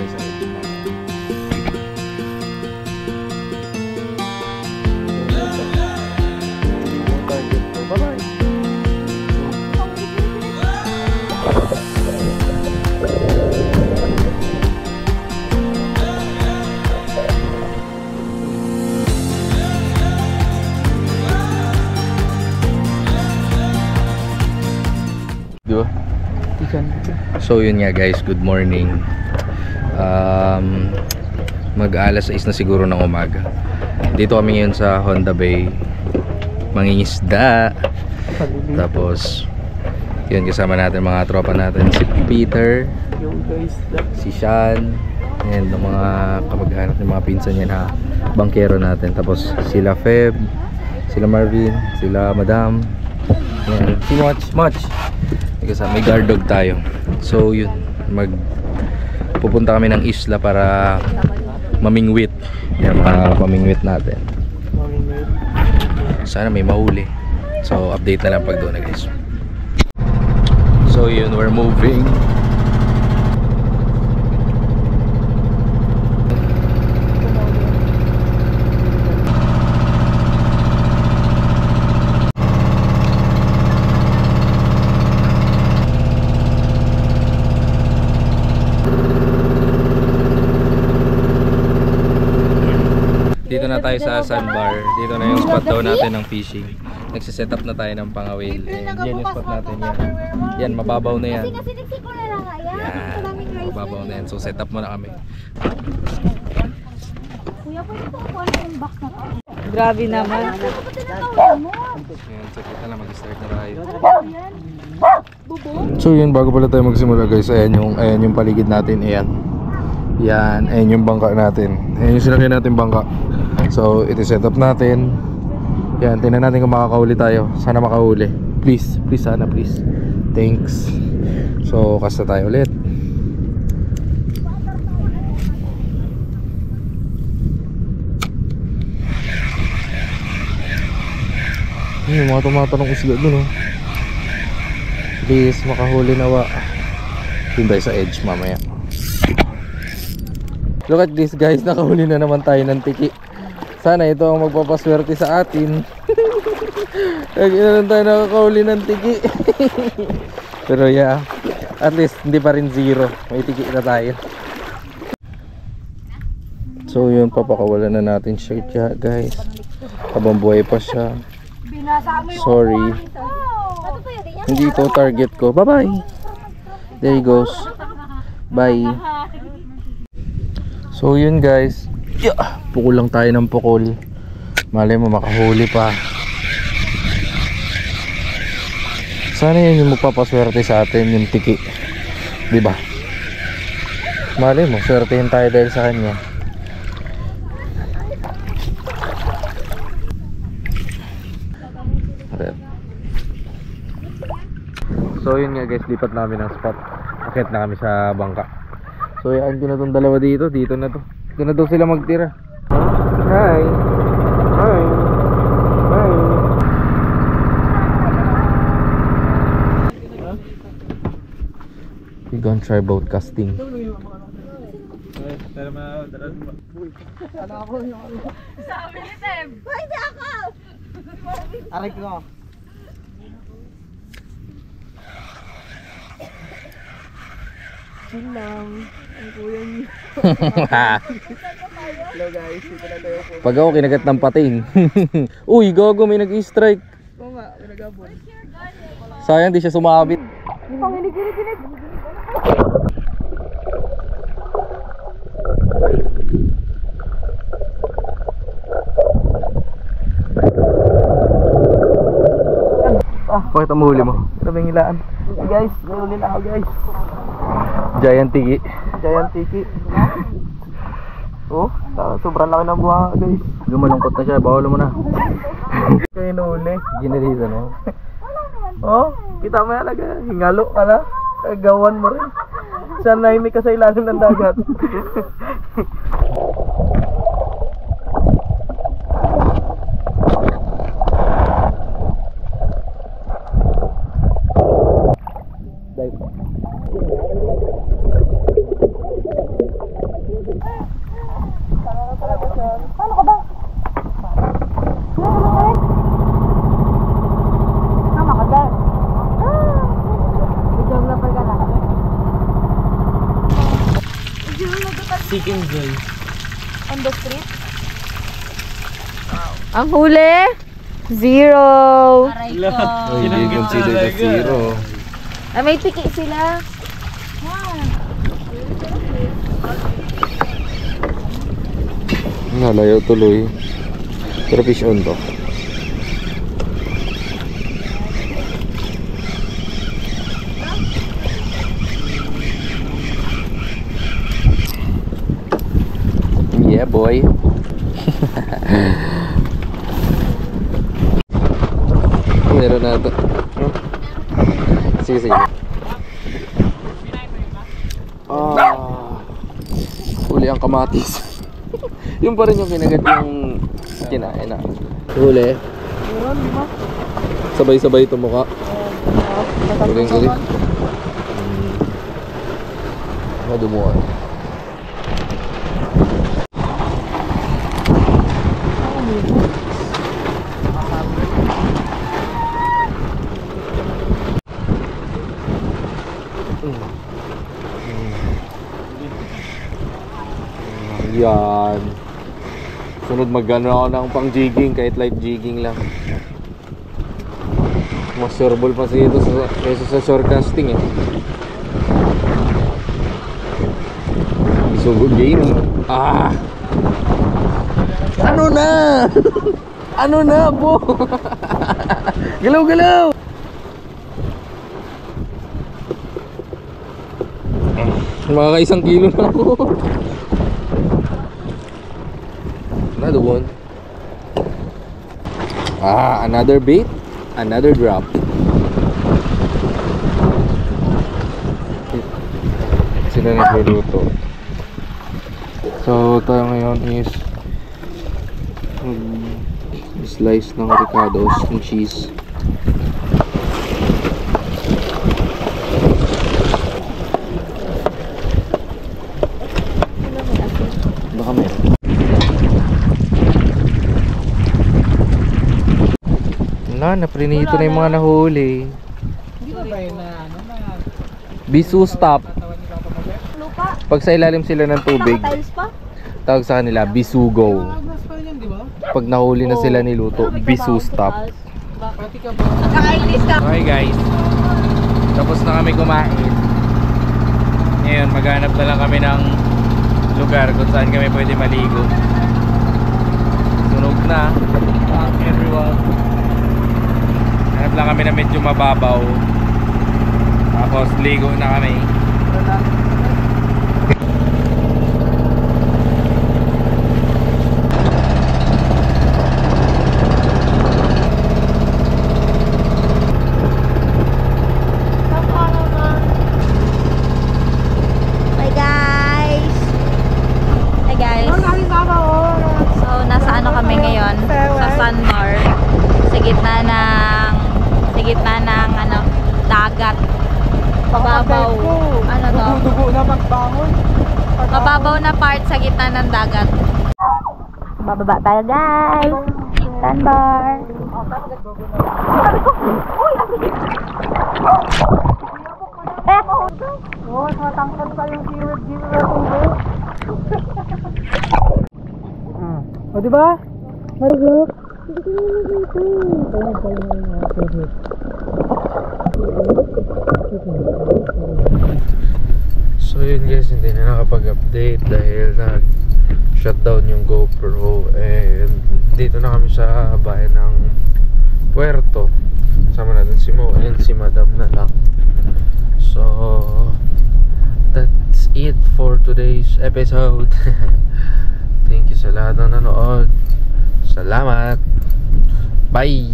tayo sa edge. Target ko. Bye-bye! Diba? So yun nga guys, good morning. Mag-alas 6 na siguro ng umaga. Dito kami ngayon sa Honda Bay, mangingisda. Tapos yun, kasama natin mga tropa natin, si Peter, si Sean, and mga kamag-anak ng mga pinsan niya na bangkero natin. Tapos sila Feb, sila Marvin, sila Madam, and si Much. May guard dog tayo. So yun, pupunta kami ng isla para mamingwit. Yan, mamingwit natin. Sana may mahuli. So update na lang pag doon na guys. So yun, we're moving. Dito na tayo sa sandbar. Dito na yung spot daw natin ng fishing. Nagsiset up na tayo ng pangawil. And yan yung spot natin yan. Yan, mababaw na yan. Yan, mababaw na yan. So set up muna kami. Kuya, pwede po ako yung box na to? Grabe naman. Yan, so kita na mag-start na tayo. So yun, bago pala tayo magsimula guys, ayan yung paligid natin. Ayan, ayan yung bangka natin. Ayan yung sinakyan natin bangka. So ito set up natin. Yan, tingnan natin kung makakahuli tayo. Sana makahuli. Please, sana please. Thanks. So kasta tayo ulit. Yung mga tumatanong isla dun oh. Please, makahuli nawa. Doon tayo sa edge mamaya. Look at this guys, nakahuli na naman tayo ng tiki. Sana ito ang magpapaswerte sa atin. Lagi na lang tayo nakakahuli ng tiki. Pero yeah, at least hindi pa rin zero. May tiki na tayo. So yun, papakawalan na natin siya guys. Habang buhay pa siya. Sorry. Hindi ito target ko. Bye bye. There he goes. Bye. So yun guys, pukul lang tayo ng pukul. Malay mo makahuli pa. Sana yun yung magpapaswerte sa atin, yung tiki, diba? Malay mo, swertehin tayo dahil sa kanya. So yun nga guys, lipat namin ng spot. Akit na kami sa bangka. So yan ko na itong dalawa dito. Dito na to. Dito na daw sila magtira. Hi. Hi. Hi. We gonna try boat casting. Sabi ni Tem. Hindi ako. Aray ko. Chill lang. Ang kuya niyo. Hello guys, dito na tayo po. Pag ako kinagat ng pating. Uy, gago, may nag-i-strike. Oo nga, pinagabon. Sayang di siya sumabit. Panginig. Bakit ang huli mo? Grabe yung ilaan. Hey guys, may uli na ako guys. Giant tiki. Giant tiki. Oh, sobrang laki ng buha guys. Lumalungkot na siya, bawal mo na. Kayo nahuli. Ginalisan mo. Oh, kita mo yan talaga. Hingalo ka na. Gawan mo rin. Sana may ka sa ilalim ng dagat. Chicken Joy. On the street? Ang huli? 0. Aray ko. Oh, hindi consider na zero. Ah, may tiki sila. Nalayo tuloy. Pero fish on to. Yeah, boy. Meron na ito. Sige, sige. Huli ang kamatis. Yung pa rin yung kinagat yung kinain na. Huli. Sabay-sabay tumuka. Galing-galing. Madumuan. Yan. Sunod mag-ano ako ng pang jigging, kahit light jigging lang. Mas sureball pa siya ito kaysa sa shorecasting eh. So good game. Ah! Ano na? Ano na po? Galaw-galaw! Makaka 1 kilo na ako. Another one. Ah, another bait, another drop. Sila nagluluto. So tayo ngayon is slice ng ricados ng cheese. Baka meron. Naprinito na yung mga nahuli. Hindi ba yun na ano na Bisu stop. Lupa. Pag sa ilalim sila ng tubig, Naka-tiles pa? tawag sa kanila bisugo. mas pa yun, di ba? Pag nahuli na sila niluto, bisu stop. Pati ka ba? Nakakainis ka. Okay guys, tapos na kami kumain. Ngayon maghanap na lang kami ng lugar kung saan kami pwede maligo. Sunog na everyone. Hanap lang kami na medyo mababaw. Tapos ligo na kami. Hi guys. Hi guys. So nasa ano kami ngayon? Sa sandbar. Sa gitna ng ano, dagat. Mababaw. Ano to? Dugo na magbangon. Mababaw na part sa gitna ng dagat. Bababa tayo guys. Sandbar. Oh, matangkad pa yung keyword dito na tubig. O, diba? Marugok. So yun guys, hindi na nakapag-update dahil nag-shutdown yung GoPro. And dito na kami sa bayan ng Puerto. Sama natin si Mo and si Madam na lang. So that's it for today's episode. Thank you sa lahat ng nanood. Salamat. Bye.